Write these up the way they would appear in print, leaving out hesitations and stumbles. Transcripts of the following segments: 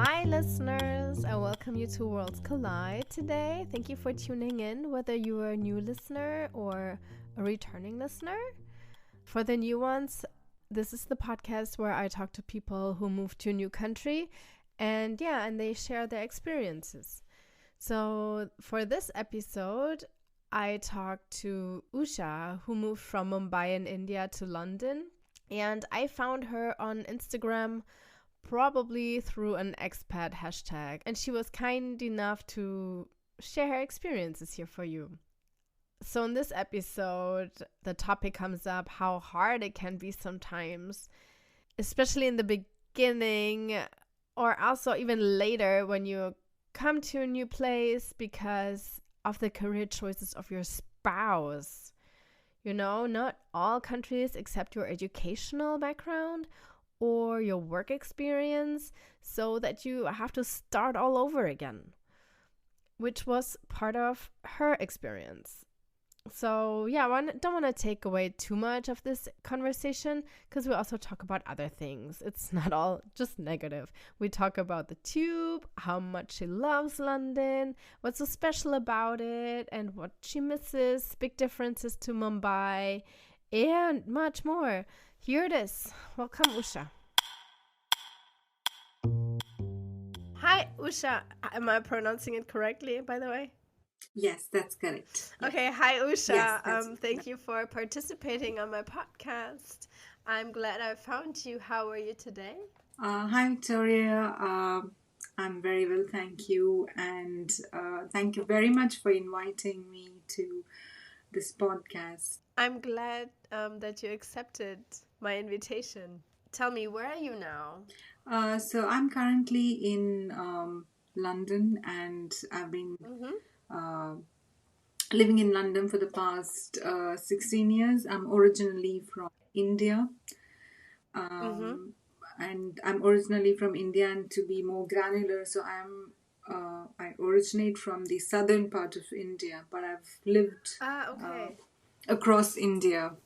Hi listeners, I welcome you to Worlds Collide today. Thank you for tuning in, whether you are a new listener or a returning listener. For the new ones, this is the podcast where I talk to people who moved to a new country and they share their experiences. So for this episode, I talked to Usha, who moved from Mumbai in India to London, and I found her on Instagram probably through an expat hashtag, and she was kind enough to share her experiences here for you. So in this episode, the topic comes up how hard it can be sometimes, especially in the beginning or also even later when you come to a new place because of the career choices of your spouse. You know, not all countries accept your educational background or your work experience, so that you have to start all over again, which was part of her experience. So I don't want to take away too much of this conversation because we also talk about other things. It's not all just negative. We talk about the tube, how much she loves London, what's so special about it, and what she misses, big differences to Mumbai, and much more. Here it is. Welcome, Usha. Hi, Usha. Am I pronouncing it correctly, by the way? Yes, that's correct. Yes. Okay, hi Usha. Yes, thank you for participating on my podcast. I'm glad I found you. How are you today? Hi, Victoria. I'm very well, thank you. And thank you very much for inviting me to this podcast. I'm glad that you accepted my invitation. Tell me, where are you now? So I'm currently in London, and I've been living in London for the past 16 years. I'm originally from India. And I'm originally from India, and to be more granular, so I originate from the southern part of India, but I've lived across India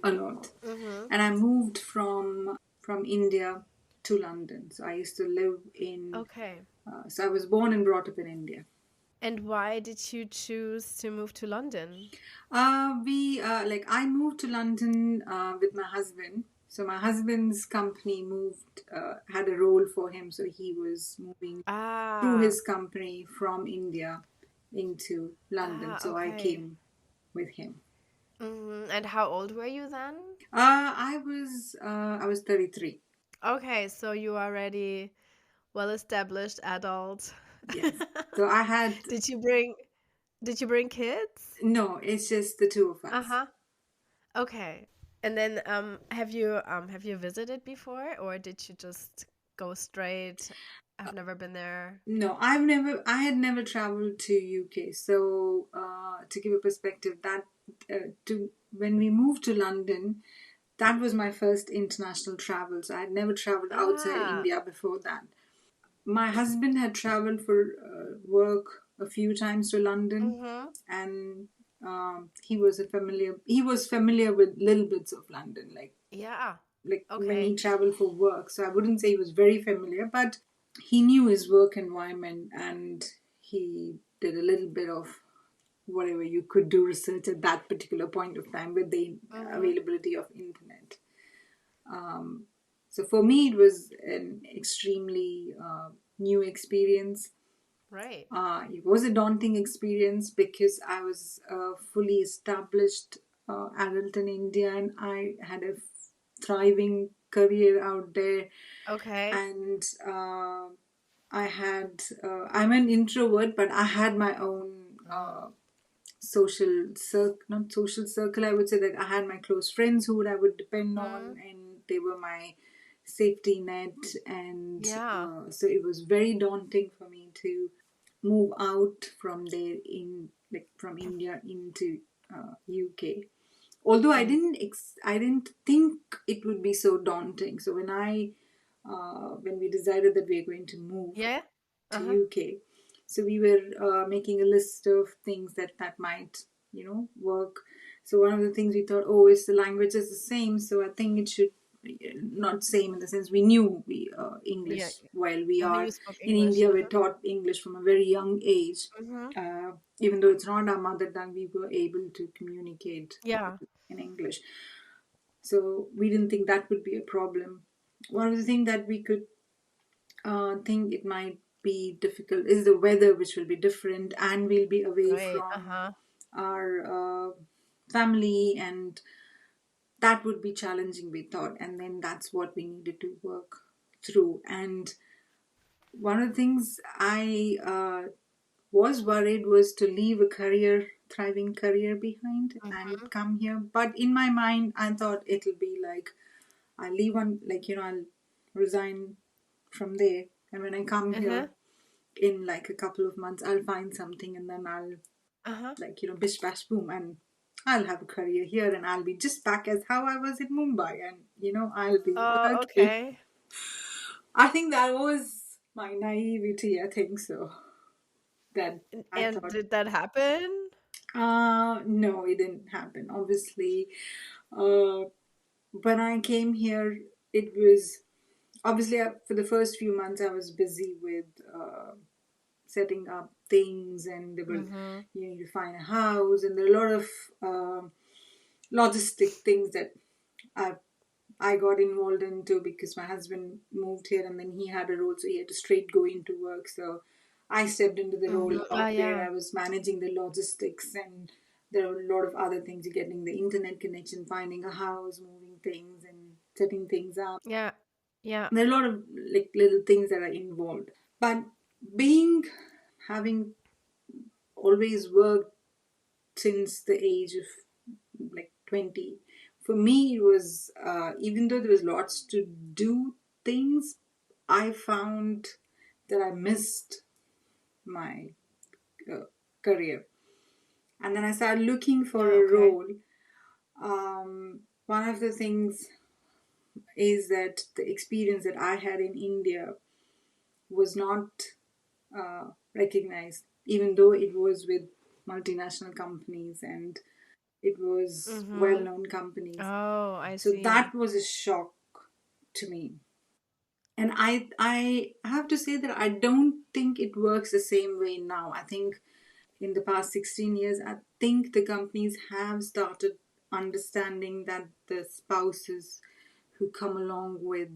a lot. And I moved from India to London. So I used to live in. So I was born and brought up in India. And why did you choose to move to London? I moved to London with my husband. So my husband's company had a role for him. So he was moving through his company from India into London. So I came with him. And how old were you then? I was 33. Okay, so you are already well-established adult. Yes. So I had. Did you bring kids? No, it's just the two of us. Okay. And then have you visited before, or did you just go straight? I've never been there. No, I had never traveled to UK. So to give a perspective, that when we moved to London, that was my first international travel. So I had never traveled outside India before that. My husband had traveled for work a few times to London, and he was familiar with little bits of London, when he traveled for work. So I wouldn't say he was very familiar, but he knew his work environment, and he did a little bit of whatever you could do research at that particular point of time with the availability of internet. So for me, it was an extremely new experience. Right. It was a daunting experience because I was a fully established adult in India, and I had a thriving career out there. Okay. And I'm an introvert, but I had my own social circle, I would say, that I had my close friends who I would depend on, and they were my safety net. And so it was very daunting for me to move out from there, from India into UK. Although I didn't think it would be so daunting. So when we decided that we were going to move to UK, so we were making a list of things that might work. So one of the things we thought, it's the language is the same, so I think it should, not same in the sense we knew English, Yeah. while we are You spoke in English. India, we're taught English from a very young age. Mm-hmm. Even though it's not our mother tongue, we were able to communicate Yeah. in English. So we didn't think that would be a problem. One of the things that we could think it might be difficult is the weather, which will be different, and we'll be away Right. from Uh-huh. our family, and that would be challenging, we thought. And then that's what we needed to work through. And one of the things I was worried was to leave a career, thriving career behind and Mm-hmm. come here. But in my mind, I thought it'll be like I'll leave on, like, I'll resign from there. And when I come Uh-huh. here in like a couple of months, I'll find something, and then I'll, Uh-huh. like, bish bash boom, and I'll have a career here, and I'll be just back as how I was in Mumbai, and I'll be Oh, okay. okay. I think that was my naivety. I think so. That I And thought, did that happen? no, it didn't happen. Obviously, uh, when I came here, it was obviously for the first few months I was busy with setting up things, and there were, Mm-hmm. you need to find a house, and there are a lot of logistic things that I I got involved into, because my husband moved here and then he had a role, so he had to straight go into work. So I stepped into the role Mm-hmm. Ah, of where yeah. I was managing the logistics, and there were a lot of other things, getting the internet connection, finding a house, moving things, and setting things up. Yeah. Yeah. There are a lot of like little things that are involved. But being having always worked since the age of like 20, for me it was, even though there was lots to do things, I found that I missed my uh, career. And then I started looking for Yeah. a Okay. role. One of the things is that the experience that I had in India was not recognized, even though it was with multinational companies and it was well Mm-hmm. known companies. Oh, I So see. that was a shock to me. And I have to say that I don't think it works the same way now. I think in the past 16 years, I think the companies have started understanding that the spouses who come along with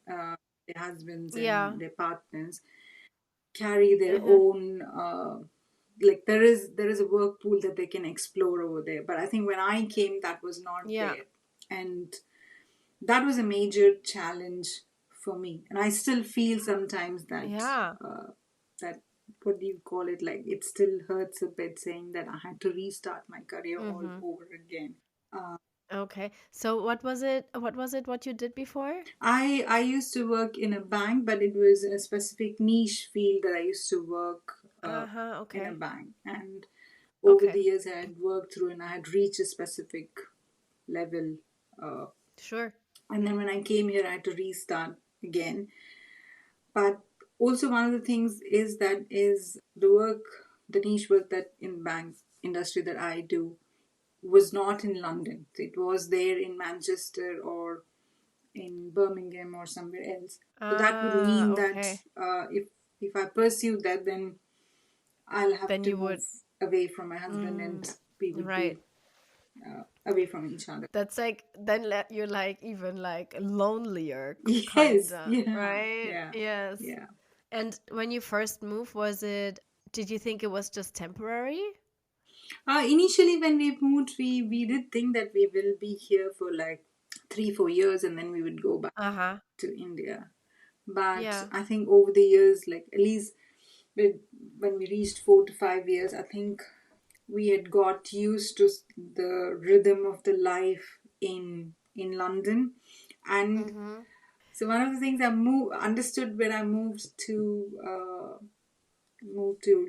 their husbands Yeah. and their partners carry their Uh-huh. own, like, there is a work pool that they can explore over there. But I think when I came, that was not Yeah. there. And that was a major challenge for me, and I still feel sometimes that Yeah. that what do you call it, like, it still hurts a bit, saying that I had to restart my career all Mm-hmm. over again. Okay. So what was it? What was it? What you did before? I used to work in a bank, but it was a specific niche field that I used to work Uh-huh. in a Okay. bank. And over the Okay. years I had worked through, and I had reached a specific level, uh, Sure. and then when I came here I had to restart again. But also one of the things is that is the work, the niche work that in bank industry that I do was not in London. It was there in Manchester or in Birmingham or somewhere else. So that would Ah, mean that okay. if I pursue that, then I'll have Then to you move would. away from my husband, and Mm, we would right. be away from each other. That's like then you're like even like lonelier, Yes, kinda, yeah, right? yeah, Yes. yeah. And when you first moved, did you think it was just temporary? Initially, when we moved, we did think that we will be here for like 3-4 years, and then we would go back Uh-huh. to India. But Yeah. I think over the years, like at least with, when we reached 4 to 5 years, I think we had got used to the rhythm of the life in London. And Mm-hmm. so one of the things understood when I moved to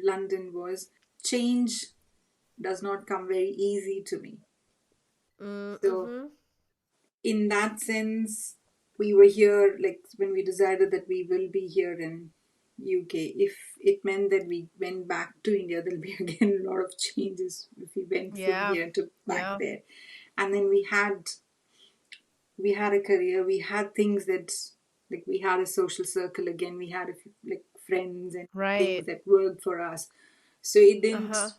London was change does not come very easy to me. So Mm-hmm. in that sense, we were here, like when we decided that we will be here in UK. If it meant that we went back to India, there'll be again a lot of changes if we went from Yeah. here to back Yeah. there. And then we had a career, we had things that like we had a social circle again. We had a few, like friends and things Right. that worked for us. So it didn't. Uh-huh.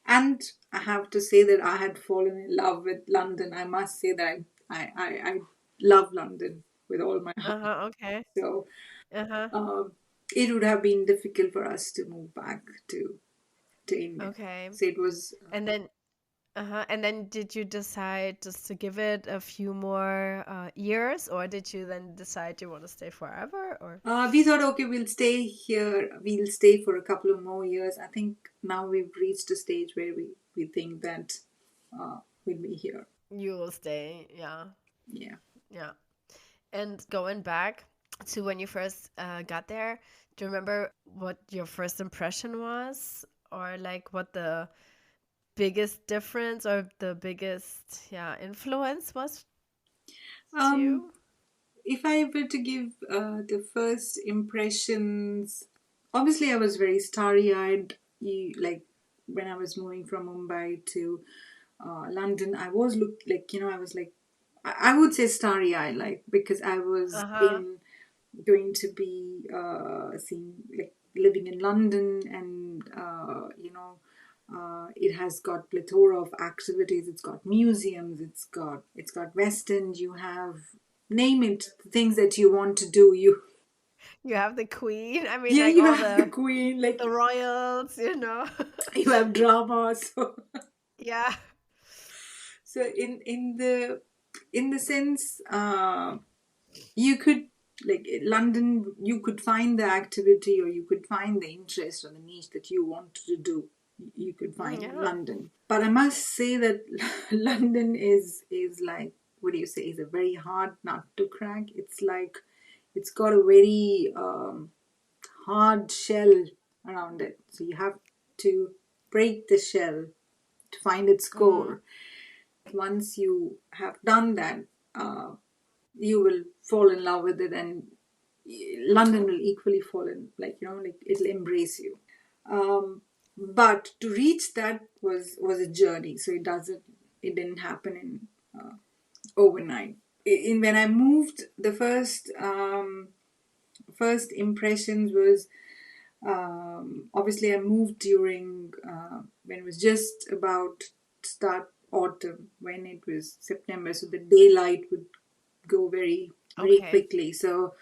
And I have to say that I had fallen in love with London. I must say that I love London with all my heart. Uh-huh. Okay. So Uh-huh. um, it would have been difficult for us to move back to India. Okay. So it was. And then and then did you decide just to give it a few more years, or did you then decide you want to stay forever, or? We thought, okay, we'll stay here. We'll stay for a couple of more years. I think now we've reached a stage where we think that we'll be here. You will stay, yeah. Yeah. Yeah. And going back to when you first got there, do you remember what your first impression was? Or like what the biggest difference or the biggest, yeah, influence was to Um, you? if I were to give the first impressions, obviously I was very starry-eyed. Like when I was moving from Mumbai to London, I was looked like I was like I would say starry-eyed, like because I was Uh-huh. in going to be seeing like living in London, and it has got plethora of activities. It's got museums. It's got West End. You have name it, the things that you want to do. You You have the queen. I mean, yeah, like you all have the Queen. Like the royals, you know. you have drama. So Yeah. so in the sense, you could like London, you could find the activity, or you could find the interest or the niche that you want to do. You could find in Yeah. London. But I must say that London is like, what do you say, is a very hard nut to crack. It's like it's got a very hard shell around it, so you have to break the shell to find its Mm. core. Once you have done that, you will fall in love with it, and London will equally fall in, like it'll embrace you. But to reach that was a journey. So it didn't happen in overnight. In when I moved, the first impressions was, obviously I moved during when it was just about to start autumn, when it was September, so the daylight would go very very Okay. quickly. So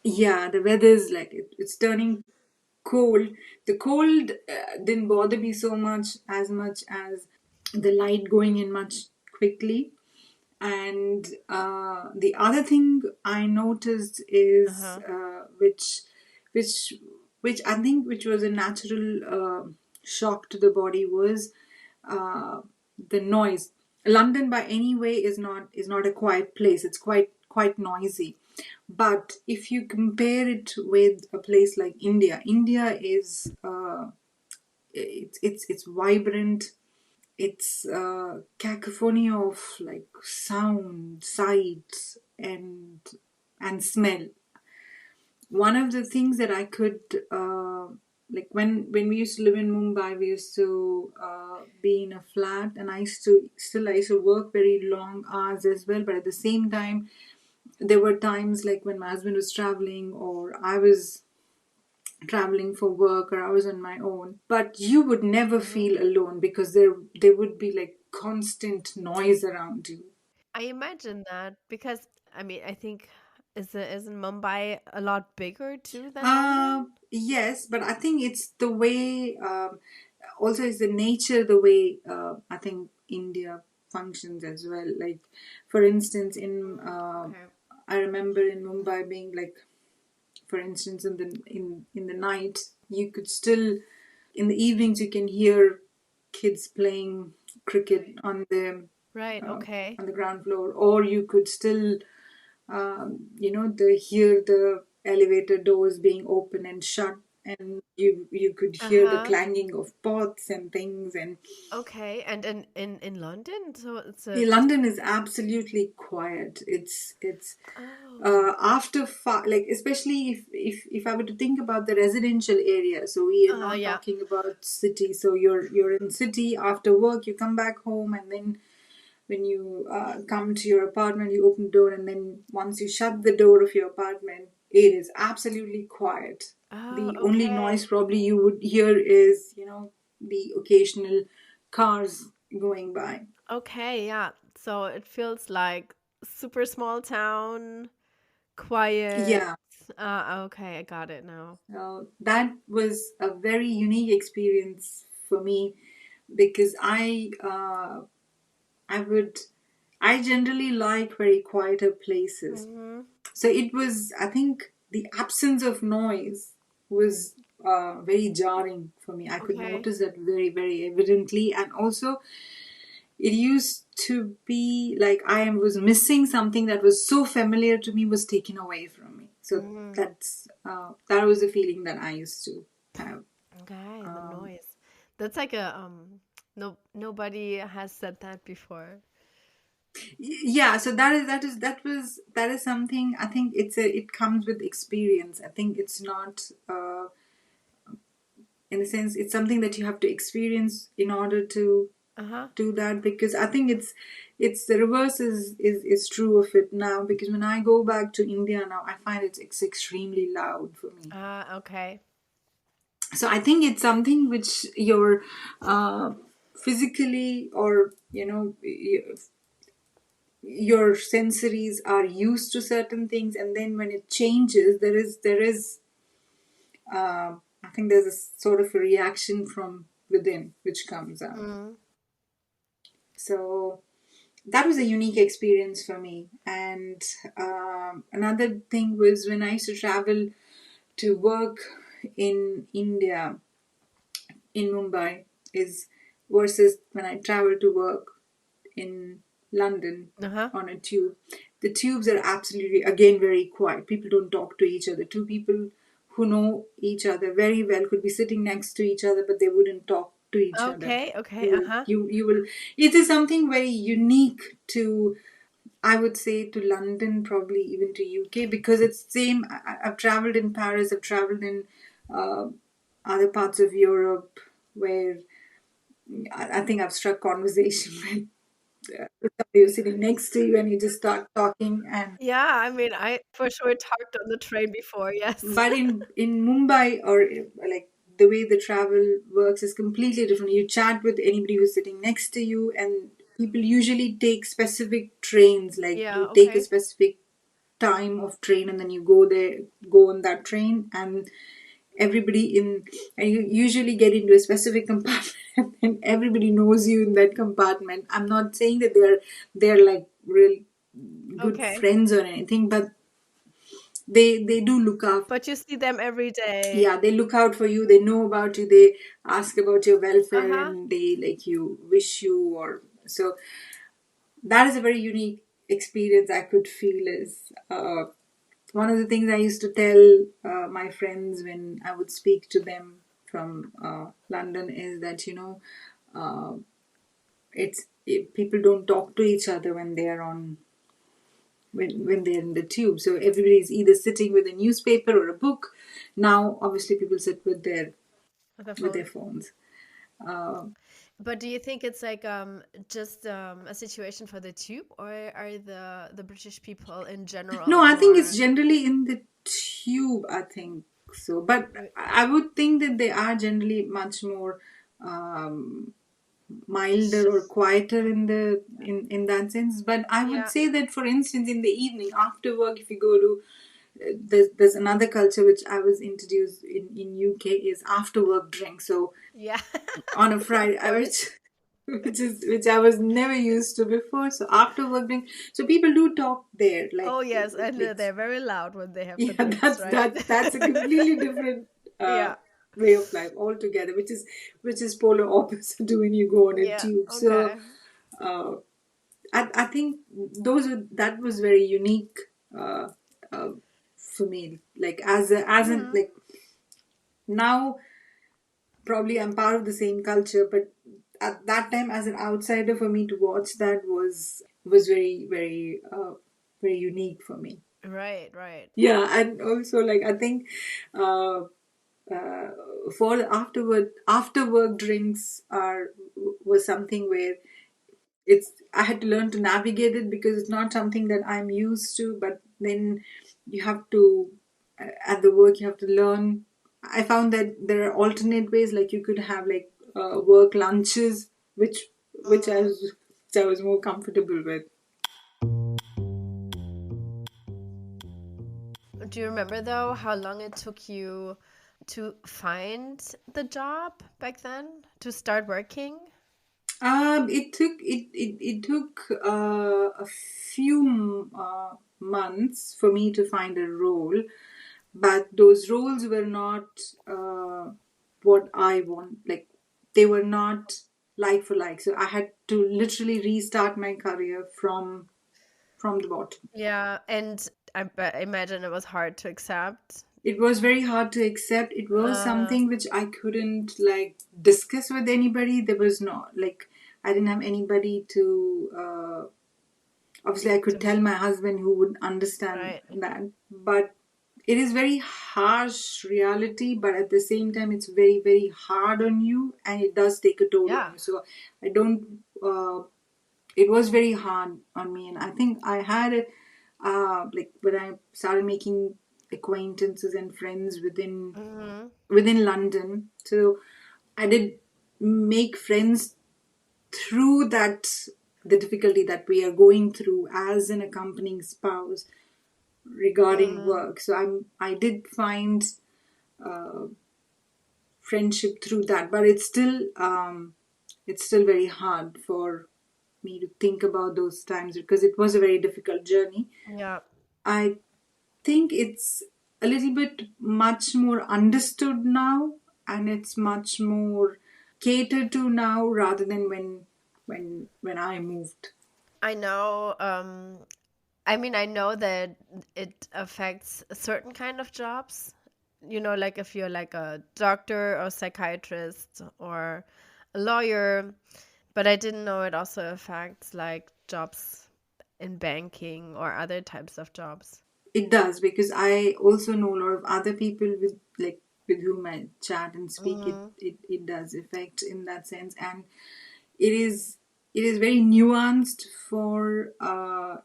yeah, the weather's like it's turning cold. The cold didn't bother me so much as the light going in much quickly. And the other thing I noticed is Uh-huh. which which I think which was a natural shock to the body was uh, the noise. London by any way is not a quiet place. It's quite noisy. But if you compare it with a place like India, India is it's vibrant. It's cacophony of like sound, sights, and smell. One of the things that I could like when we used to live in Mumbai, we used to be in a flat, and I used to work very long hours as well. But at the same time, there were times like when my husband was traveling, or I was traveling for work, or I was on my own. But you would never Hmm. feel alone because there would be like constant noise around you. I imagine that because I mean, I think isn't Mumbai a lot bigger too than London? Yes, but I think it's the way. Also, it's the nature, the way I think India functions as well. Like, for instance, Okay. I remember in Mumbai being like, for instance, in the night, you could still in the evenings you can hear kids playing cricket Right. uh, Okay. on the ground floor, or you could still hear the elevator doors being open and shut, and you could hear the Uh-huh. clanging of pots and things. And Okay. And in London, so it's yeah, just London is absolutely quiet. It's oh. after like especially if I were to think about the residential area, so we are not Yeah. talking about city. So you're in city after work, you come back home, and then come to your apartment, you open the door, and then once you shut the door of your apartment, it is absolutely quiet. Oh, The only okay. noise probably you would hear is, the occasional cars going by. Okay, yeah. So it feels like super small town, quiet. Yeah, Okay, I got it now. that was a very unique experience for me because I would I generally like very quieter places. Mm-hmm. So it was, I think, the absence of noise was very jarring for me. I could Okay. notice that very, very evidently. And also, it used to be like was missing something that was so familiar to me was taken away from me. So Mm-hmm. that was the feeling that I used to have. Okay, the Um, noise. That's like a no, nobody has said that before. yeah, so that is something. I think it comes with experience. I think it's not. In a sense, it's something that you have to experience in order to Uh-huh. do that, because I think it's the reverse is true of it now, because when I go back to India now, I find it's extremely loud for me. Ah, okay. So I think it's something which your physically, or your sensories are used to certain things, and then when it changes, there is I think there's a sort of a reaction from within which comes out. Mm. So that was a unique experience for me. And another thing was when I used to travel to work in India, in Mumbai, is versus when I travel to work in London Uh-huh. on a tube. The tubes are absolutely, again, very quiet. People don't talk to each other. Two people who know each other very well could be sitting next to each other, but they wouldn't talk to each other. Okay, okay, You will, uh-huh. you will. It is something very unique to, I would say, to London, probably even to UK, because it's same. I've traveled in Paris. I've traveled in uh, other parts of Europe where I think I've struck conversation with somebody who's sitting next to you, and you just start talking. And Yeah, I mean, I for sure talked on the train before, yes. but in Mumbai, or like the way the travel works is completely different. You chat with anybody who's sitting next to you, and people usually take specific trains. Like Yeah, you take a okay. specific time of train, and then you go there, go on that train, and everybody in and you usually get into a specific compartment, and everybody knows you in that compartment. I'm not saying that they're like real good Okay. friends or anything, but they do look out. But you see them every day. Yeah, they look out for you, they know about you, they ask about your welfare, Uh-huh. and they like you wish you, or so. That is a very unique experience, I could feel. Is one of the things I used to tell my friends when I would speak to them from London is that uh, people don't talk to each other when they're on when they're in the tube. So everybody's either sitting with a newspaper or a book. Now, obviously, people sit With the with their phone. phones. Uh, But do you think it's like just a situation for the tube, or are the British people in general no, I think it's more generally in the tube. I think so, but I would think that they are generally much more. Milder or quieter in the in that sense, but I would yeah. say that, for instance, in the evening after work, if you go to there's another culture which I was introduced in UK is after work drink. So Yeah. on a Of Friday, course. which I was never used to before. So after work drink, so people do talk there, Oh, like yes, and with they're very loud when they have yeah, the drinks, right? that's a completely different Yeah. way of life altogether, which is polar opposite to when you go on a Yeah. tube. So Okay. uh, I think that was very unique uh, uh, for me. Like as in Hmm. like now, probably I'm part of the same culture, but at that time, as an outsider, for me to watch that was very very very unique for me. Right, right. Yeah, and also like I think uh, uh, for after work drinks are was something where I had to learn to navigate it because it's not something that I'm used to. But then you have to, at the work, you have to learn. I found that there are alternate ways, like you could have like work lunches, which I Mm. was which I was more comfortable with. Do you remember though how long it took you to find the job back then to start working? It took a few months for me to find a role, but those roles were not what I want. Like they were not like for like. So I had to literally restart my career from the bottom. Yeah, and I imagine it was hard to accept. It was very hard to accept. It was Uh, something which I couldn't like discuss with anybody. There was not like I didn't have anybody to. Obviously, I could to, tell my husband who would understand right. that, but it is very harsh reality. But at the same time, it's very very hard on you, and it does take a toll on Yeah. you. So I don't. It was very hard on me, and I think I had it. Like when I started making acquaintances and friends Hmm. within London, so I did make friends through that, the difficulty that we are going through as an accompanying spouse regarding Mm. work. So I did find friendship through that, but it's still very hard for me to think about those times because it was a very difficult journey. Yeah. I think it's a little bit much more understood now, and it's much more catered to now rather than when I moved. I know. I mean, I know that it affects a certain kind of jobs. You know, like if you're like a doctor or psychiatrist or a lawyer, but I didn't know it also affects like jobs in banking or other types of jobs. It does because I also know a lot of other people with whom I chat and speak. It, Mm-hmm. it it does affect in that sense, and it is it is very nuanced for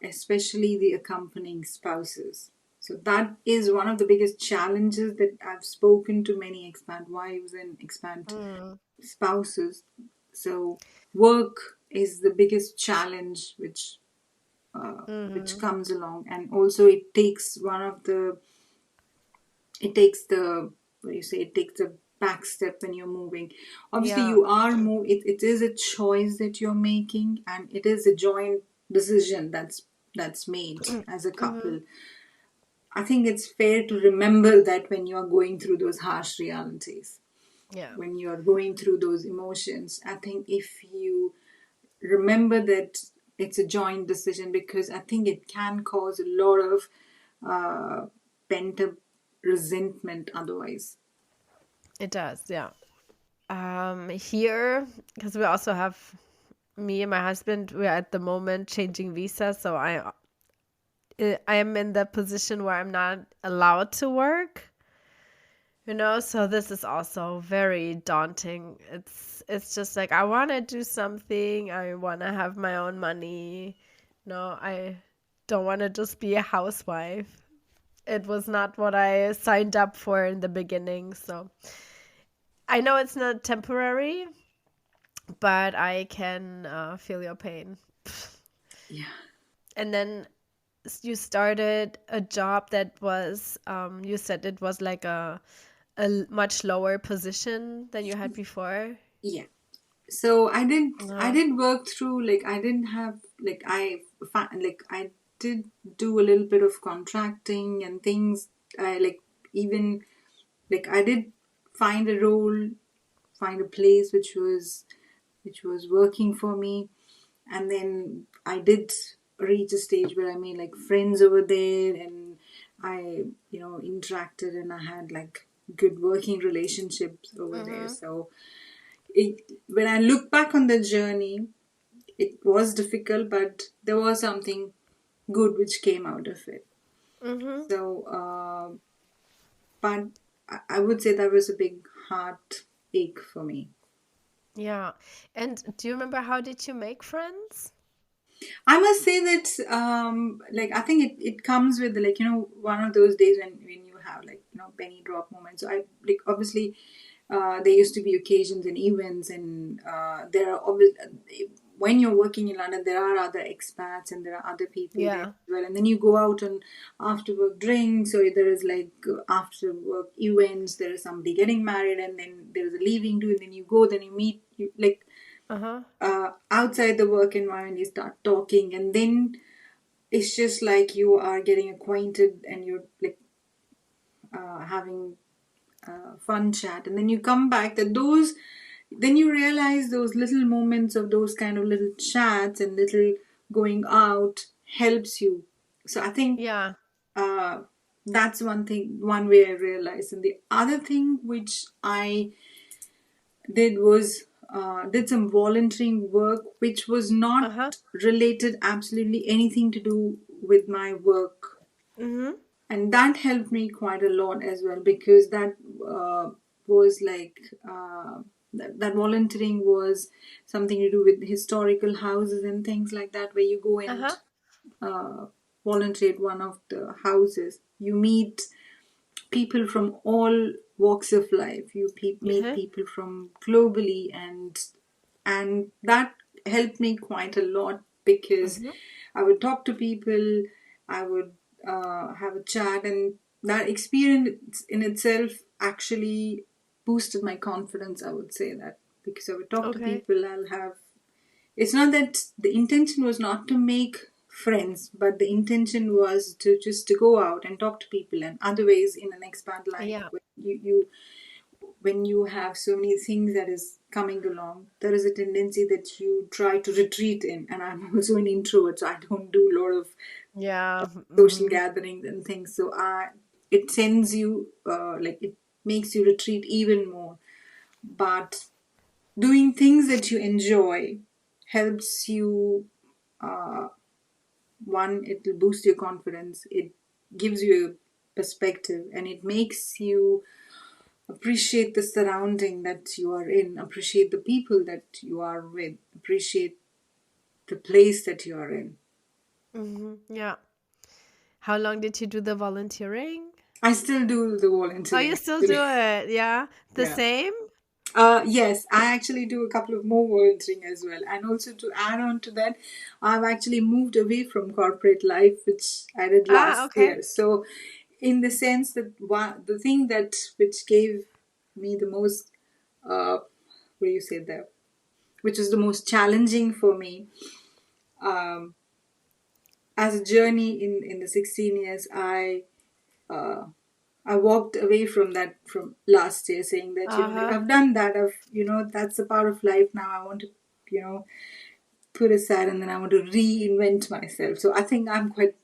especially the accompanying spouses. So that is one of the biggest challenges that I've spoken to many expat wives and expat Mm. spouses. So work is the biggest challenge which Mm-hmm. comes along, and also it takes the what do you say, it takes a back step when you're moving. Obviously Yeah, you are it is a choice that you're making, and it is a joint decision that's made as a mm-hmm. couple. I think it's fair to remember that when you are going through those harsh realities, Yeah, when you are going through those emotions, I think if you remember that it's a joint decision, because I think it can cause a lot of pent up resentment otherwise. it does. Yeah. Here, because we also have me and my husband, we're at the moment changing visa, so I am in the position where I'm not allowed to work. You know, so this is also very daunting. It's just like I want to do something. I want to have my own money. No, I don't want to just be a housewife. It was not what I signed up for in the beginning. So I know it's not temporary, but I can feel your pain. Yeah. And then you started a job that was, you said it was like much lower position than you had before. Yeah. So I Uh, did work through, like I didn't have like I did do a little bit of contracting and things. I like even like I did find a role, find a place which was working for me, and then I did reach a stage where I made like friends over there, and I interacted, and I had like good working relationships over there. mm-hmm. So when I look back on the journey, it was difficult, but there was something good which came out of it. Mm-hmm. So, but I would say that was a big heartache for me. Yeah. And do you remember how did you make friends? I must say that, like, I think it comes with, like, one of those days when you have, like, penny drop moments. So I, like, obviously, there used to be occasions and events, and there are when you're working in London, there are other expats and there are other people there Yeah. as well. And then you go out on after work drinks, or there is like after work events. There is somebody getting married, and then there is a leaving do, and then you go, then you meet, you like Uh-huh. outside the work environment, you start talking, and then it's just like you are getting acquainted, and you're like having fun chat, and then you come back. Then you realize those little moments of those kind of little chats and little going out helps you. So I think Yeah. uh, that's one way I realized. And the other thing which I did was did some volunteering work which was not Uh-huh. related absolutely anything to do with my work, Mm-hmm. and that helped me quite a lot as well, because that was like that volunteering was something to do with historical houses and things like that, where you go and Uh-huh. uh, volunteer at one of the houses. You meet people from all walks of life. You meet Uh-huh. people from globally, and that helped me quite a lot, because Mm-hmm. I would talk to people, I would have a chat, and that experience in itself actually boosted my confidence. I would say that, because I would talk to Okay. people, it's not that the intention was not to make friends, but the intention was to just to go out and talk to people. And other ways in an expat life, Yeah. when you have so many things that is coming along, there is a tendency that you try to retreat in. And I'm also an introvert, so I don't do a lot of Yeah. social Mm-hmm. gatherings and things. So it sends you, like, it makes you retreat even more. But doing things that you enjoy helps you. One, it will boost your confidence. It gives you a perspective, and it makes you appreciate the surrounding that you are in, appreciate the people that you are with, appreciate the place that you are in. Mm-hmm. Yeah. How long did you do the volunteering? I still do the Oh, you volunteering, still do actually. it? Yeah. The Yeah. same? Yes, I actually do a couple of more volunteering as well. And also, to add on to that, I've actually moved away from corporate life, which I did Ah, last okay. year. So, in the sense that the thing that which gave me the most, what do you say there, which is the most challenging for me, um, as a journey in the 16 years, uh, I walked away from that from last year, saying that, like, Uh-huh. I've done that. That's a part of life now. I want to, put aside, and then I want to reinvent myself. So I think I'm quite,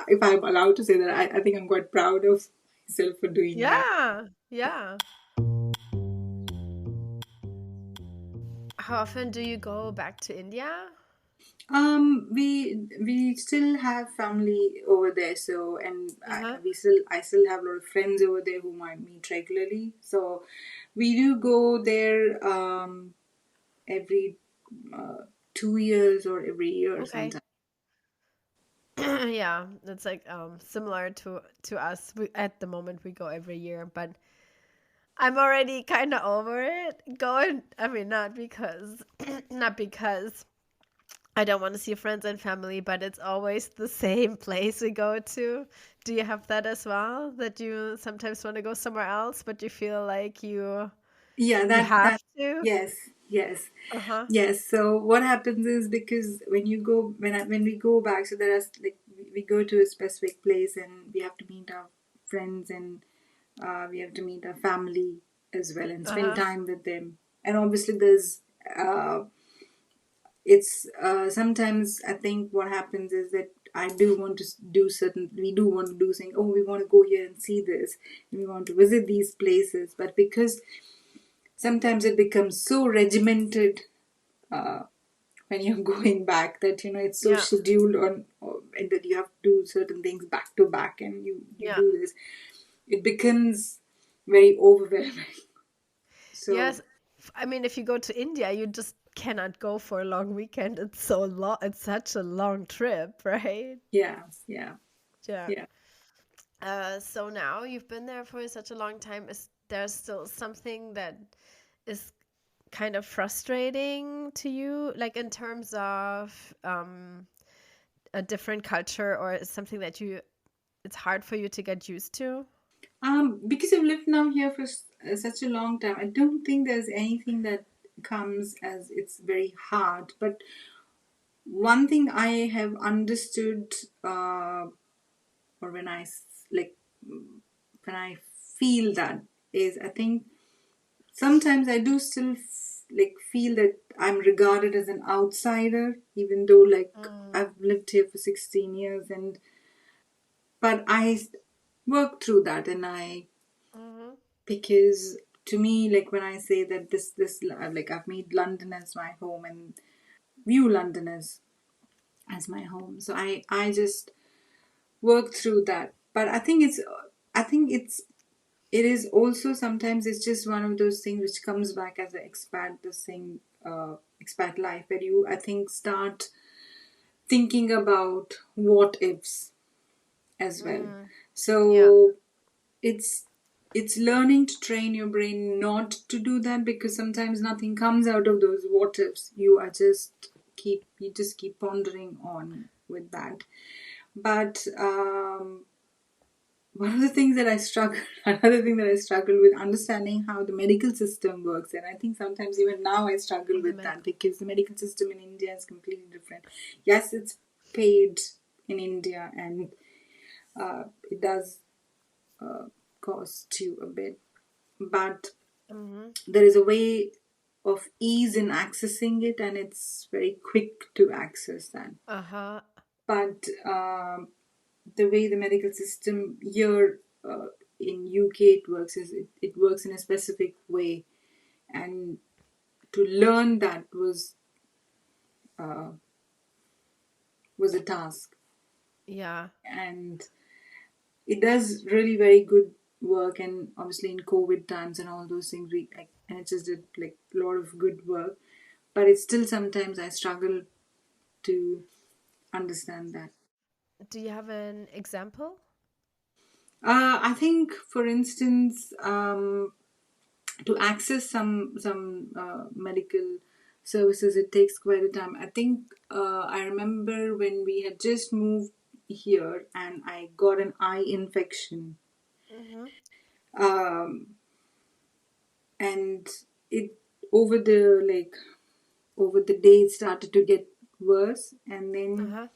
if I'm allowed to say that, I think I'm quite proud of myself for doing that. Yeah. Yeah. How often do you go back to India? We still have family over there, so, and Uh-huh. I still have a lot of friends over there whom I meet regularly. So we do go there every 2 years or every year Okay. sometimes. Yeah, it's like similar to us. At the moment we go every year, but I'm already kind of over it. Going, I mean, not because I don't want to see friends and family, but it's always the same place we go to. Do you have that as well? That you sometimes want to go somewhere else, but you feel like Yeah, you have that to? yes, yes, Uh-huh. yes. So what happens is, because when you go when we go back, so there are, like, we go to a specific place, and we have to meet our friends, and we have to meet our family as well, and spend Uh-huh. time with them. And obviously, there's it's sometimes I think what happens is that I do want to do certain. We do want to do saying, oh, we want to go here and see this, and we want to visit these places, but because sometimes it becomes so regimented uh, when you're going back, that it's so Yeah. scheduled and that you have to do certain things back to back, and you Yeah. do this, it becomes very overwhelming. So Yes. I mean, if you go to India, you just cannot go for a long weekend. It's so long. It's such a long trip, right? Yeah, yeah, Yeah. yeah. So now you've been there for such a long time. Is there still something that is kind of frustrating to you, like in terms of a different culture, or is something that it's hard for you to get used to? Because I've lived now here for such a long time, I don't think there's anything that comes as it's very hard. But one thing I have understood, or like when I feel that is, I think sometimes I do still like feel that I'm regarded as an outsider, even though like Mm. I've lived here for 16 years, and but I work through that, and I Hmm. because to me, like when I say that this like I've made London as my home and view London as my home, so I just work through that. But I think it is also sometimes it's just one of those things which comes back as an expat, this thing, expat life, where you I think start thinking about what ifs as well. Mm. Yeah. So it's it's learning to train your brain not to do that, because sometimes nothing comes out of those what ifs. You just keep pondering on with that. But one of the things that I struggle, another thing that I struggle with understanding how the medical system works, and I think sometimes even now I struggle The with that, medical. because the medical system in India is completely different. Yes, it's paid in India, and it does cost you a bit, but Hmm. there is a way of ease in accessing it, and it's very quick to access that. Uh-huh. But the way the medical system here in UK it works is it works in a specific way, and to learn that uh, was a task, Yeah. and it does really very good work. And obviously in COVID times and all those things, we like NHS did like a lot of good work, but it's still sometimes I struggle to understand that. Do you have an example? I think, for instance, to access some medical services, it takes quite a time. I think I remember when we had just moved here, and I got an eye infection, Mm-hmm. um, and it over the over the day it started to get worse, and then Uh-huh.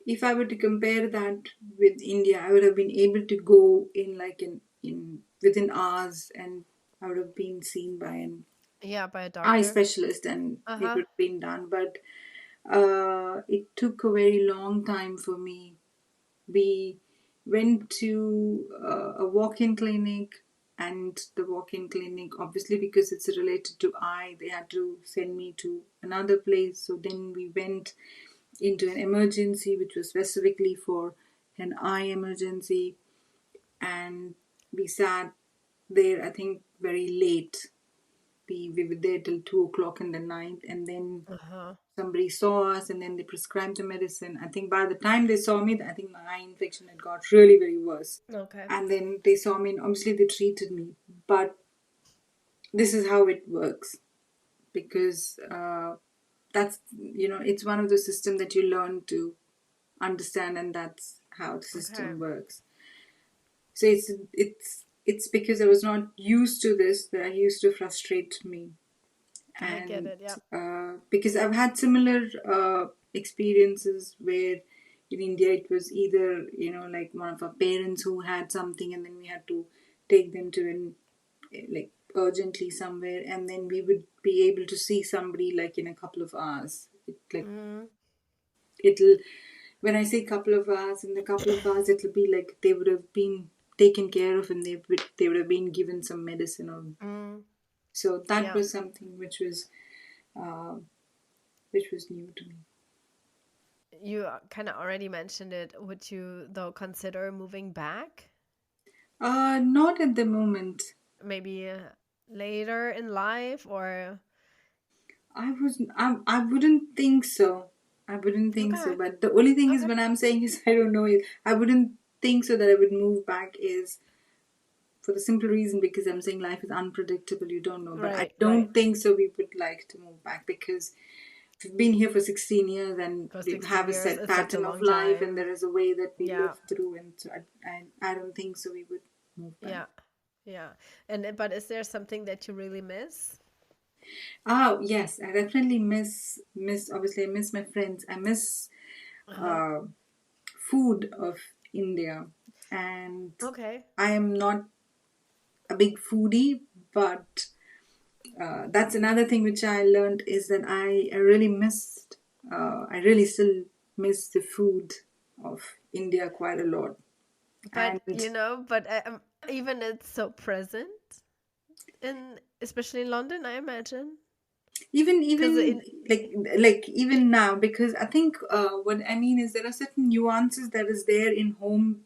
if I were to compare that with India, I would have been able to go in like in within hours, and I would have been seen by an Yeah, by a eye doctor. specialist, and it Uh-huh. would have been done. But it took a very long time for me. We went to a walk-in clinic, and the walk-in clinic, obviously because it's related to eye, they had to send me to another place. So then we went into an emergency which was specifically for an eye emergency, and we sat there, I think, very late. We were there till 2 o'clock in the night, and then Uh-huh. somebody saw us, and then they prescribed the medicine. I think by the time they saw me, I think my eye infection had got really very worse, Okay. and then they saw me, and obviously they treated me. But this is how it works, because that's, it's one of the systems that you learn to understand, and that's how the Okay. system works. So it's because I was not used to this that I used to frustrate me. I get And it. Yeah. because I've had similar experiences where in India it was either, like one of our parents who had something, and then we had to take them to an like urgently somewhere, and then we would be able to see somebody like in a couple of hours. Mm. It'll When I say couple of hours, in the couple of hours it'll be like they would have been taken care of, and they would have been given some medicine, or Mm. so that Yeah. was something uh, which was new to me. You kind of already mentioned it. Would you, though, consider moving back? Not at the moment. Maybe later in life, or I wouldn't think so. I wouldn't think so. okay, But the only thing is, okay, when I'm saying is, I don't know. I wouldn't think so that I would move back is for the simple reason because I'm saying life is unpredictable. You don't know. But I right, right. don't think so. We would like to move back because we've been here for 16 years and For we 16 have a years, set it's such a pattern of long life and time. there is a way that we Yeah, live through. And so I don't think so. We would move back. yeah, yeah. And but is there something that you really miss? Oh yes, I definitely miss. Obviously, I miss my friends. I miss Uh-huh. uh, food of India, and Okay. I am not a big foodie, but that's another thing which I learned is that I really missed. I really still miss the food of India quite a lot, But and but even it's so present in, especially in London, I imagine. even Because even in, like even now because I think what I mean is there are certain nuances that is there in home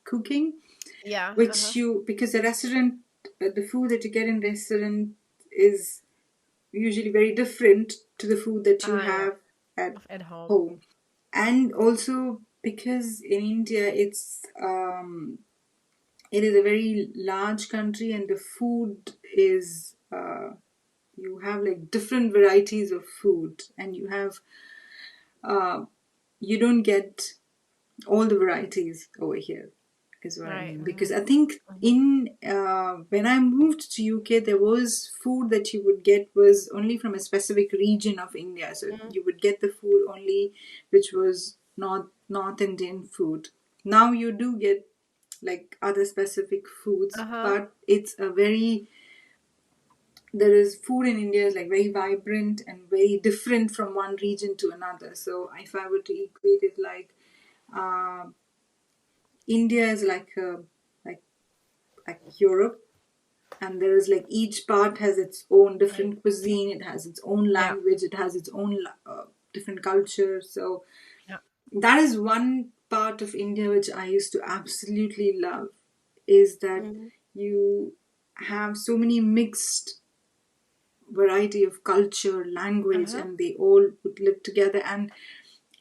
cooking yeah, which uh-huh. you because the restaurant the food that you get in restaurant is usually very different to the food that you Ah, yeah, have at at home. home. And also because in India it is a very large country and the food is you have like different varieties of food and uh, you don't get all the varieties over here is what I Right. mean Mm-hmm. because I think Mm-hmm. in when I moved to UK there was food that you would get was only from a specific region of India, so Mm-hmm. you would get the food only which was North Indian food. Now you do get like other specific foods, Uh-huh. but it's a very there is food in India is like very vibrant and very different from one region to another. So if I were to equate it like uh, India is like like Europe, and there is like each part has its own Right. different cuisine. It has its own Yeah. language. It has its own different culture. So Yeah. that is one part of India which I used to absolutely love. Is that Mm-hmm. you have so many mixed variety of culture, language, Uh-huh. and they all would live together. And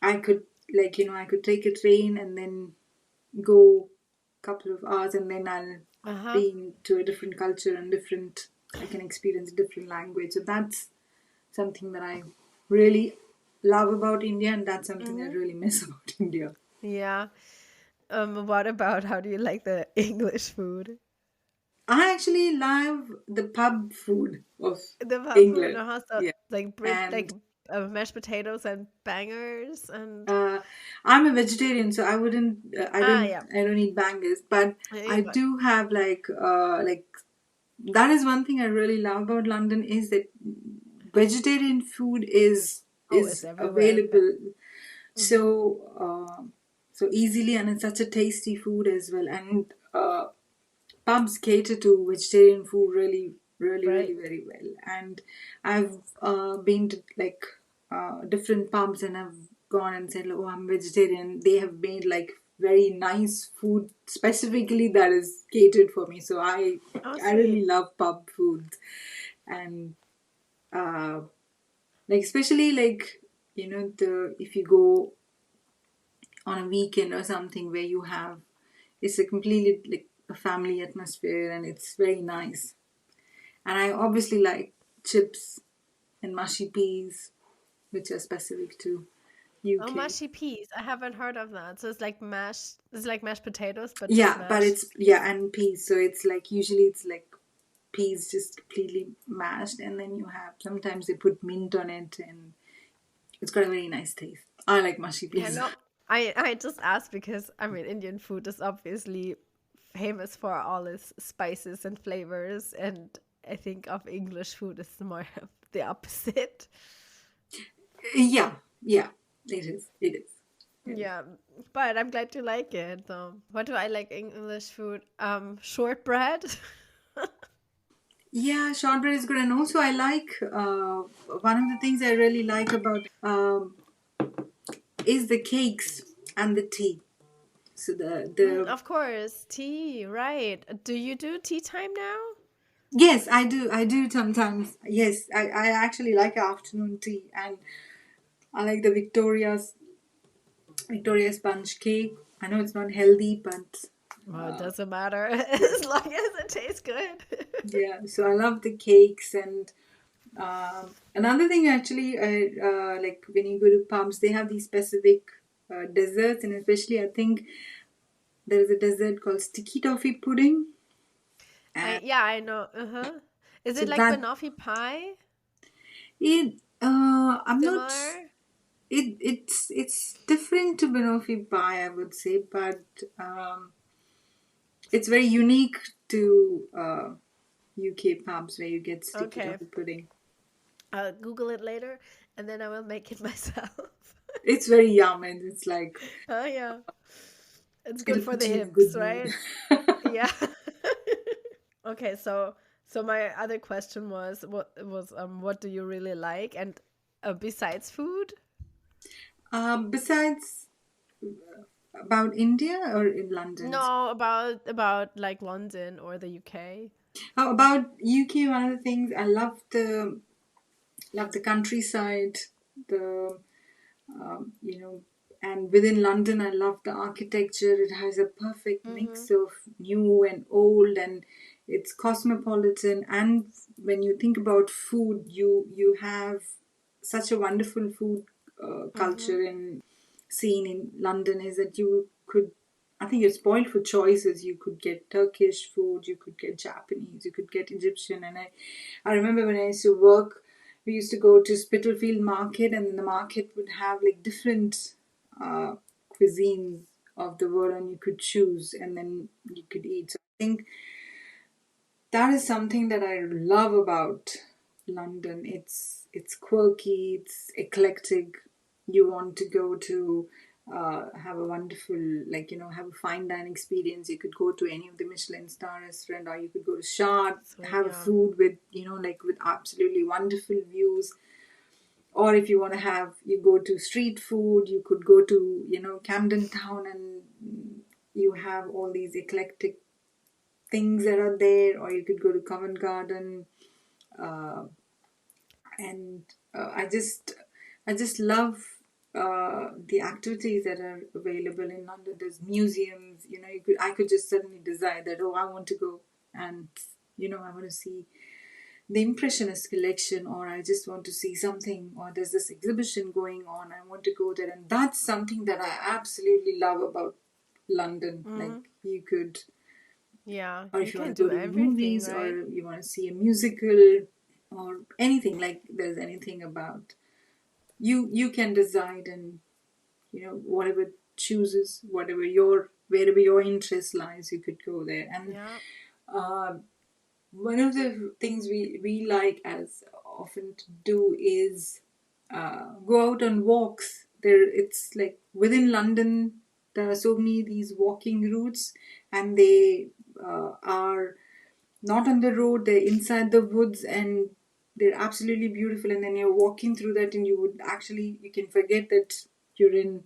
I could I could take a train and then go a couple of hours and then I'll Uh-huh. be into a different culture and different I can experience different language. So that's something that I really love about India and that's something I Mm-hmm. really miss about India. Yeah. What about how do you like the English food? I actually love the pub food of The pub food, England. uh-huh. So Yeah. like And mashed potatoes and bangers and uh, I'm a vegetarian, so I wouldn't. yeah. I don't eat bangers, but Yeah, I but do have like that is one thing I really love about London is that vegetarian food oh, it's is everywhere. available Mm-hmm. so easily and it's such a tasty food as well. And pubs cater to vegetarian food really, really, really Right. very well. And I've been to like different pubs and I've gone and said, "Oh, I'm vegetarian." They have made like very nice food specifically that is catered for me. So Oh, I sweet. really love pub food and uh, like especially like the if you go on a weekend or something where you have it's a completely like a family atmosphere and it's very nice. And I obviously like chips and mushy peas, which are specific to Oh, UK. mushy peas. I haven't heard of that. So it's like mashed potatoes, but just Yeah, but mashed it's peas. and peas. So it's like usually it's like peas just completely mashed, and then you have sometimes they put mint on it, and it's got a very nice taste. I like mushy Yeah, peas. no. I just asked because I mean Indian food is obviously famous for all its spices and flavors, and I think of English food is more of the opposite. Yeah, yeah, it is. It is. It is. Yeah, but I'm glad you like it. What do I like English food? Shortbread. Yeah, shortbread is good, and also I like one of the things I really like about is the cakes and the tea. So the Of course, tea, right. Do you do tea time now? Yes, I do. I do sometimes. Yes, I actually like afternoon tea, and I like the Victoria sponge cake. I know it's not healthy, but Well, it uh, doesn't matter yeah, as long as it tastes good. yeah. So I love the cakes, and another thing actually, like when you go to pubs, they have these specific desserts, and especially I think there is a dessert called sticky toffee pudding, and Yeah, I know. Uh-huh. Is so it like that banoffee pie? I'm not. Similar? It's different to banoffee pie, I would say, but it's very unique to UK pubs where you get sticky Okay. toffee pudding. I'll Google it later and then I will make it myself. It's very yum, and it's like Oh, yeah. It's good it'll for the put you in a good hips, mood. right? Yeah. Okay, so my other question was what do you really like and besides food? Besides about India or in London? No, about like London or the UK. About UK, one of the things I love the countryside, the you know, and within London, I love the architecture. It has a perfect Mm-hmm. mix of new and old, and it's cosmopolitan. And when you think about food, you have such a wonderful food Mm-hmm. culture and scene in London. Is that you could, I think you're spoiled for choices. You could get Turkish food, you could get Japanese, you could get Egyptian, and I remember when I used to work, we used to go to Spitalfield Market, and the market would have like different uh, cuisines of the world, and you could choose, and then you could eat. So I think that is something that I love about London. It's quirky, it's eclectic. You want to go to have a wonderful, like have a fine dining experience. You could go to any of the Michelin star restaurant, or you could go to Shard, So have a yeah. food with like with absolutely wonderful views. Or if you want to have, you go to street food. You could go to Camden Town, and you have all these eclectic things that are there, or you could go to Covent Garden, uh, and I just love the activities that are available in London. There's museums, I could just suddenly decide that, oh, I want to go, and I want to see the Impressionist collection, or I just want to see something, or there's this exhibition going on, I want to go there. And that's something that I absolutely love about London. Like, Mm-hmm. you could, Yeah, or you if you want can to go do to everything, movies, right? or you want to see a musical, or anything, like there's anything about you can decide, and whatever chooses, wherever your interest lies, you could go there. And Yeah. uh, one of the things we like as often to do is go out on walks. It's like within London, there are so many these walking routes, and they are not on the road, they're inside the woods, and they're absolutely beautiful. And then you're walking through that, and you can forget that you're in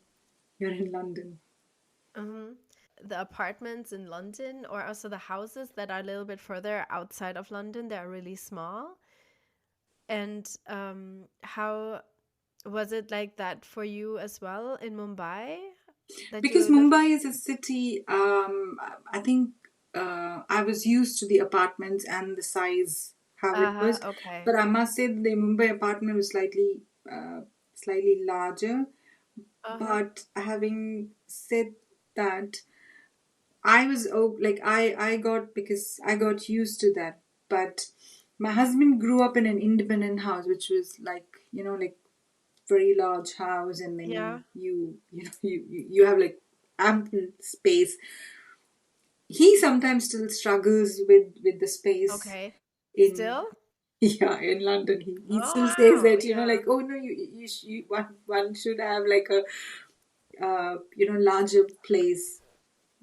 you're in London. Mm-hmm. The apartments in London or also the houses that are a little bit further outside of London, they're really small. And how was it like that for you as well in Mumbai that Because you lived? Mumbai is a city, I think I was used to the apartments and the size how it Uh-huh, was, okay. but I must say the Mumbai apartment was slightly larger. Uh-huh. But having said that, I was like I got, because I got used to that. But my husband grew up in an independent house, which was like like very large house, and then Yeah. you have like ample space. He sometimes still struggles with the space Okay. in Still? yeah, in London. He Oh, still says wow. that Yeah. like, oh no, one should have like a larger place.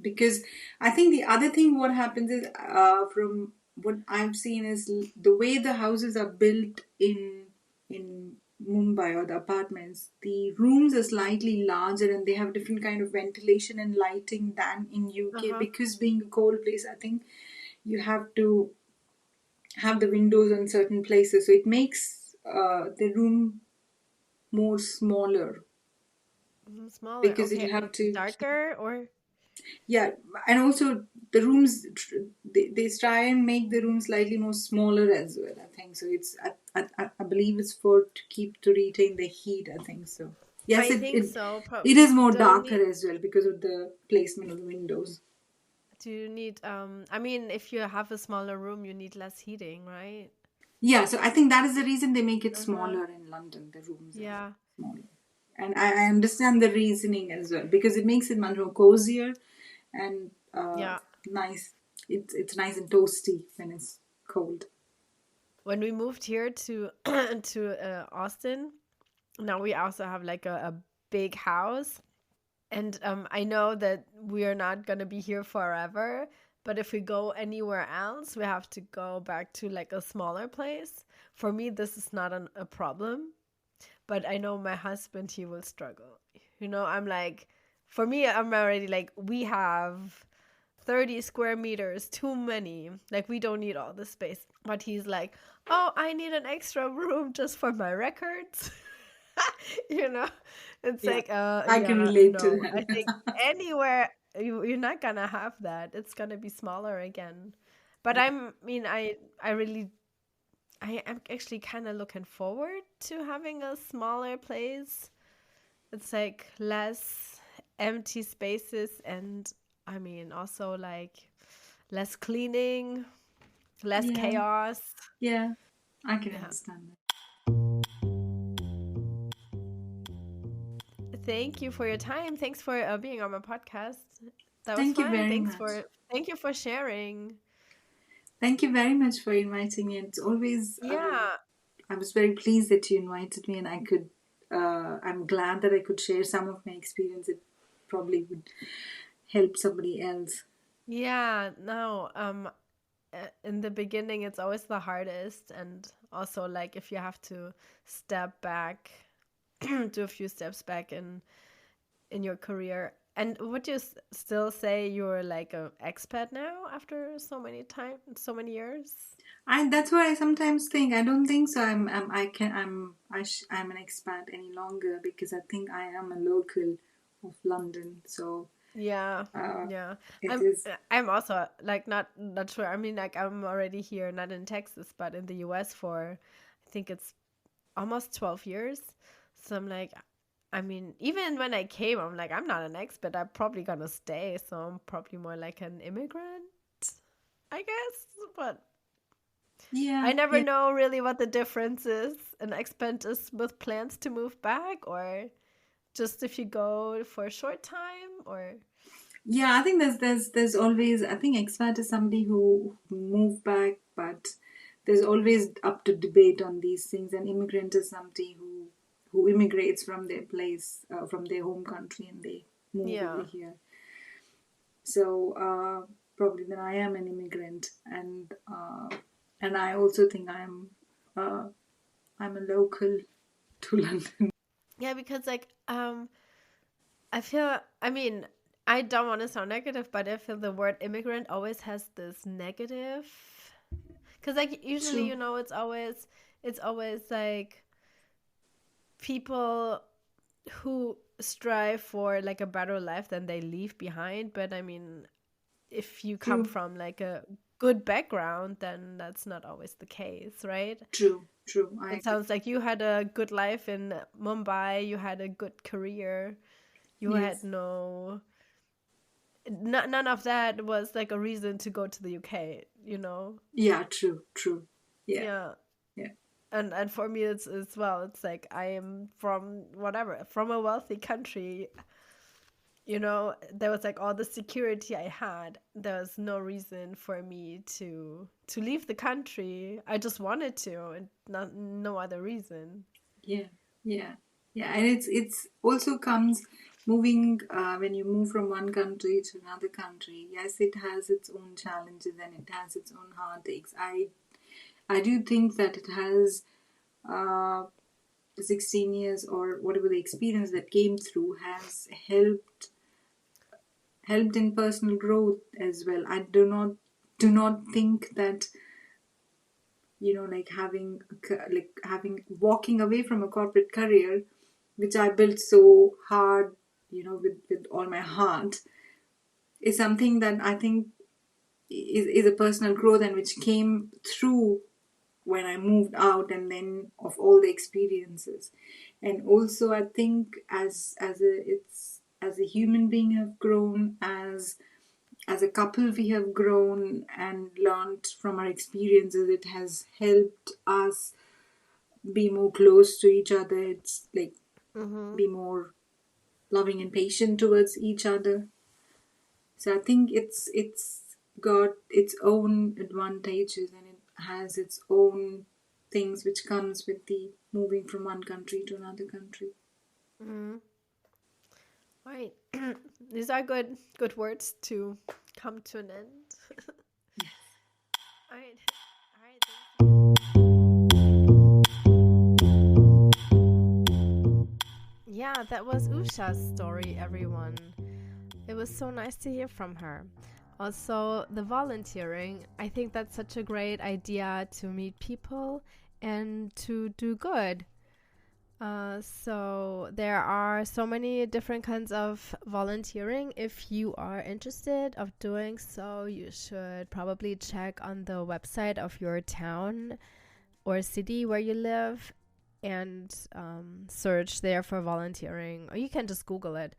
Because I think the other thing what happens is, from what I've seen, is the way the houses are built in Mumbai, or the apartments. The rooms are slightly larger, and they have different kind of ventilation and lighting than in UK. Uh-huh. Because being a cold place, I think you have to have the windows on certain places, so it makes the room more smaller Smaller. because Okay, you have and to. darker or Yeah, and also the rooms, they try and make the room slightly more smaller as well, I think so. It's I believe it's for to retain the heat, I think so. Yes, I it think it, so. it is more Don't need. darker as well because of the placement of the windows. Do you need? I mean, if you have a smaller room, you need less heating, right? Yeah, so I think that is the reason they make it Uh huh. smaller in London. The rooms are Yeah. smaller, and I understand the reasoning as well because it makes it much more cozier and Yeah. nice. It's nice and toasty when it's cold. When we moved here to to Austin, now we also have like a big house. And I know that we are not going to be here forever, but if we go anywhere else, we have to go back to like a smaller place. For me, this is not a problem, but I know my husband, he will struggle. I'm like, for me, I'm already like, we have 30 square meters, too many. Like, we don't need all the space. But he's like, oh, I need an extra room just for my records. you know it's Yeah, like I can yeah, relate to no, I think that. anywhere you're not gonna have that. It's gonna be smaller again. But I really, I am actually kind of looking forward to having a smaller place. It's like less empty spaces, and I mean also like less cleaning, less Yeah, chaos. yeah, I can Yeah. understand Thank you for your time. Thanks for being on my podcast. that. That was Thank you fun. very much. Thank you for sharing. Thank you very much for inviting me. It's always, Yeah. I was very pleased that you invited me and I could, I'm glad that I could share some of my experience. It probably would help somebody else. Yeah, no. In the beginning it's always the hardest, and also like if you have to step back, do a few steps back in your career. And would you still say you're like an expat now after so many years? That's what I sometimes think. I don't think so. I'm an expat any longer because I think I am a local of London. So Yeah, uh, yeah. it I'm is I'm also like not sure. I mean, like I'm already here, not in Texas, but in the US for I think it's almost 12 years. So I'm like, I mean, even when I came, I'm like, I'm not an expat. I'm probably gonna stay, so I'm probably more like an immigrant, I guess. But I yeah, never yeah. know really what the difference is. An expat is with plans to move back, or just if you go for a short time, or Yeah, I think there's always, I think expat is somebody who move back, but there's always up to debate on these things. And immigrant is somebody who immigrates from their place, from their home country, and they move over yeah. here. So probably then I am an immigrant, and I also think uh, I'm a local to London. Yeah, because like I feel, I mean, I don't want to sound negative, but I feel the word immigrant always has this negative. Cuz like usually, True. it's always like people who strive for like a better life than they leave behind, but I mean, if you come True. from like a good background, then that's not always the case, right? True. True. I It agree. sounds like you had a good life in Mumbai, you had a good career, you had Yes. none of that was like a reason to go to the UK. Yeah. True. True. Yeah. Yeah. Yeah. And for me it's as well, it's like I am from a wealthy country. There was like all the security I had. There was no reason for me to leave the country. I just wanted to, and no other reason. Yeah, yeah, yeah, and it's also comes moving when you move from one country to another country. Yes, it has its own challenges and it has its own heartaches. I do think that it has uh, the 16 years or whatever the experience that came through has helped in personal growth as well. I do not think that like walking away from a corporate career, which I built so hard, with all my heart, is something that I think is a personal growth, and which came through when I moved out, and then of all the experiences. And also I think as a human being have grown, as a couple we have grown and learned from our experiences. It has helped us be more close to each other. It's like be more loving and patient towards each other. So I think it's got its own advantages, and it has its own things which comes with the moving from one country to another country. Right. These are good words to come to an end. All right. All right. Yeah, that was Usha's story, everyone. It was so nice to hear from her. Also, the volunteering, I think that's such a great idea to meet people and to do good. So there are so many different kinds of volunteering. If you are interested of doing so, you should probably check on the website of your town or city where you live and search there for volunteering. Or you can just Google it.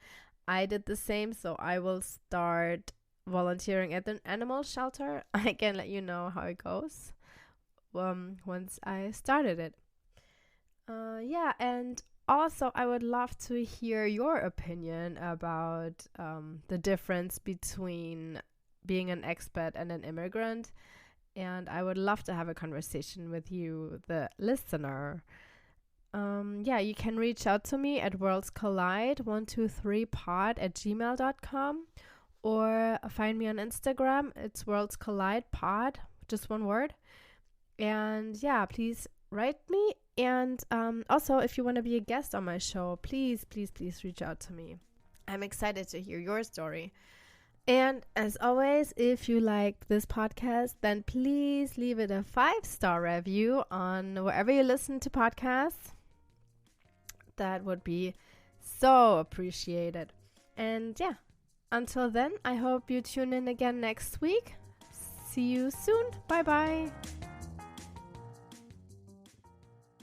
I did the same, so I will start volunteering at an animal shelter. I can let you know how it goes once I started it. Yeah, and also I would love to hear your opinion about the difference between being an expat and an immigrant. And I would love to have a conversation with you, the listener. Yeah, you can reach out to me at worldscollide123pod@gmail.com, or find me on Instagram. It's worldscollidepod, just one word. And yeah, please write me. And also, if you want to be a guest on my show, please reach out to me. I'm excited to hear your story. And as always, if you like this podcast, then please leave it a 5-star review on wherever you listen to podcasts. That would be so appreciated. And yeah, until then, I hope you tune in again next week. See you soon. Bye bye.